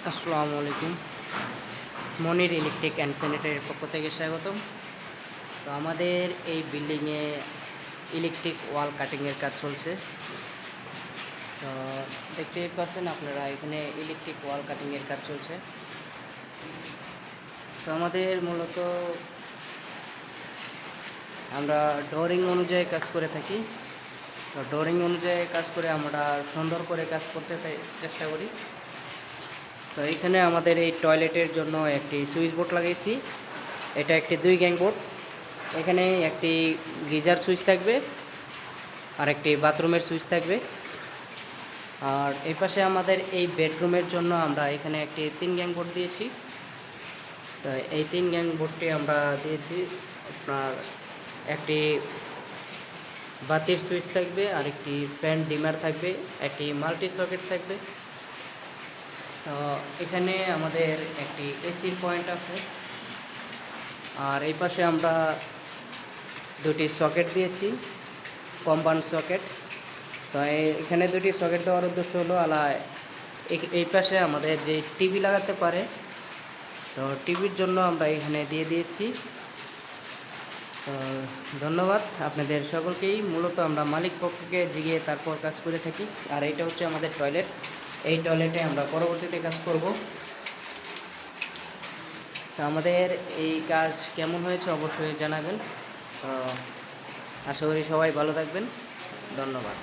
আসসালামু আলাইকুম। মনির electric and স্যানিটারির পক্ষ থেকে স্বাগতম। তো আমাদের এই বিল্ডিংয়ে ইলেকট্রিক ওয়াল কাটিংয়ের কাজ চলছে। তো দেখতেই পাচ্ছেন আপনারা, এখানে ইলেকট্রিক ওয়াল কাটিংয়ের কাজ চলছে। তো আমাদের মূলত আমরা ডোরিং অনুযায়ী কাজ করে থাকি। তো ডোরিং অনুযায়ী কাজ করে আমরা সুন্দর করে কাজ করতে চেষ্টা করি। তো এখানে আমাদের এই টয়লেটের জন্য একটি সুইচ বোর্ড লাগাইছি। এটা একটি 2 গ্যাং বোর্ড। এখানে একটি গিজার সুইচ থাকবে আর একটি বাথরুমের সুইচ থাকবে। আর এই পাশে আমাদের এই বেডরুমের জন্য আমরা এখানে একটি 3 গ্যাং বোর্ড দিয়েছি। তো এই 3 গ্যাং বোর্ডটি আমরা দিয়েছি। আপনার একটি বাতির সুইচ থাকবে, আর একটি ফ্যান ডিমার থাকবে, একটি মাল্টি সকেট থাকবে। তো এখানে আমাদের একটি এসি পয়েন্ট আছে। আর এই পাশে আমরা দুটি সকেট দিয়েছি, কম্বাইন্ড সকেট। তো এখানে দুটি সকেট দেওয়ার উদ্দেশ্য হলো এই পাশে আমাদের যে টিভি লাগাতে পারে, তো টিভির জন্য আমরা এখানে দিয়ে দিয়েছি। তো ধন্যবাদ আপনাদের সকলকেই। মূলত আমরা মালিক পক্ষকে জিগিয়ে তারপর কাজ করে থাকি। আর এইটা হচ্ছে আমাদের টয়লেট। এই টয়লেটে আমরা পরবর্তীতে কাজ করব। তো আমাদের এই কাজ কেমন হয়েছে অবশ্যই জানাবেন। তো আশা করি সবাই ভালো থাকবেন। ধন্যবাদ।